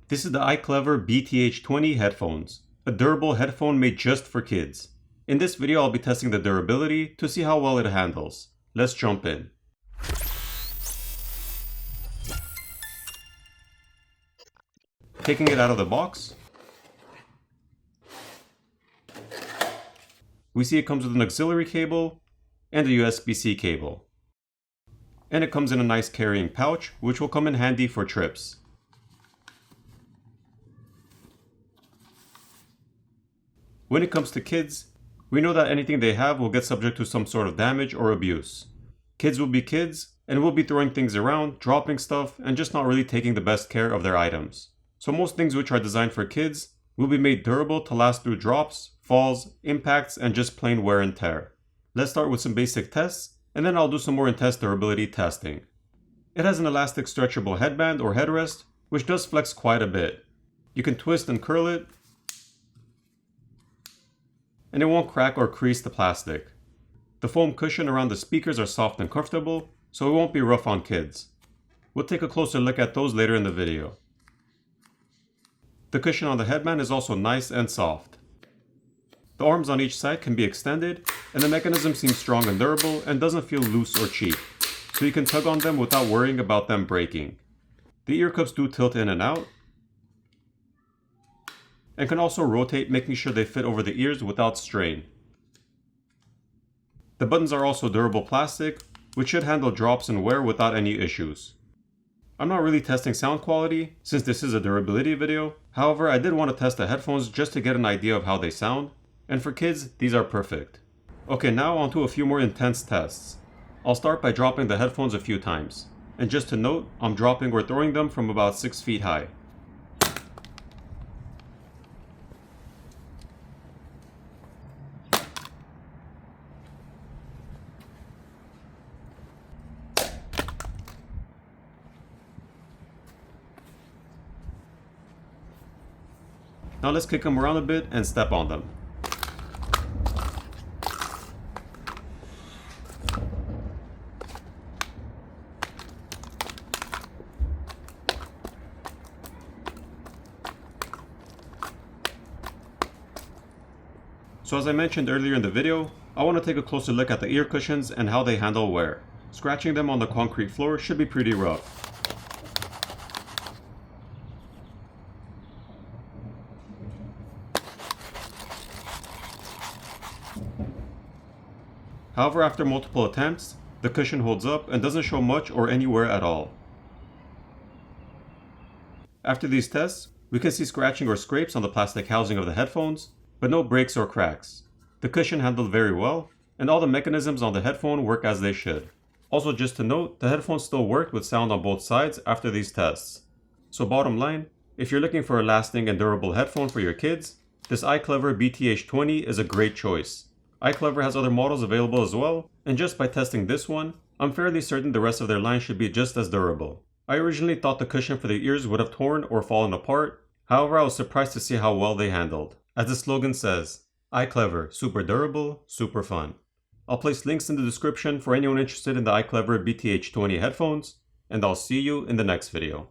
This is the iClever BTH20 headphones, a durable headphone made just for kids. In this video I'll be testing the durability to see how well it handles. Let's jump in. Taking it out of the box, we see it comes with an auxiliary cable and a USB-C cable. And it comes in a nice carrying pouch, which will come in handy for trips. When it comes to kids, we know that anything they have will get subject to some sort of damage or abuse. Kids will be kids, and will be throwing things around, dropping stuff, and just not really taking the best care of their items. So most things which are designed for kids will be made durable to last through drops, falls, impacts, and just plain wear and tear. Let's start with some basic tests, and then I'll do some more intense durability testing. It has an elastic stretchable headband or headrest, which does flex quite a bit. You can twist and curl it, and it won't crack or crease the plastic. The foam cushion around the speakers are soft and comfortable, so it won't be rough on kids. We'll take a closer look at those later in the video. The cushion on the headband is also nice and soft. The arms on each side can be extended, and the mechanism seems strong and durable and doesn't feel loose or cheap, so you can tug on them without worrying about them breaking. The ear cups do tilt in and out, and can also rotate, making sure they fit over the ears without strain. The buttons are also durable plastic, which should handle drops and wear without any issues. I'm not really testing sound quality, since this is a durability video. However, I did want to test the headphones just to get an idea of how they sound, and for kids, these are perfect. Okay, now on to a few more intense tests. I'll start by dropping the headphones a few times. And just to note, I'm dropping or throwing them from about 6 feet high. Now let's kick them around a bit and step on them. So as I mentioned earlier in the video, I want to take a closer look at the ear cushions and how they handle wear. Scratching them on the concrete floor should be pretty rough. However, after multiple attempts, the cushion holds up and doesn't show much or any wear at all. After these tests, we can see scratching or scrapes on the plastic housing of the headphones, but no breaks or cracks. The cushion handled very well, and all the mechanisms on the headphone work as they should. Also, just to note, the headphones still worked with sound on both sides after these tests. So bottom line, if you're looking for a lasting and durable headphone for your kids, this iClever BTH20 is a great choice. iClever has other models available as well, and just by testing this one, I'm fairly certain the rest of their line should be just as durable. I originally thought the cushion for the ears would have torn or fallen apart, however I was surprised to see how well they handled. As the slogan says, iClever, super durable, super fun. I'll place links in the description for anyone interested in the iClever BTH20 headphones, and I'll see you in the next video.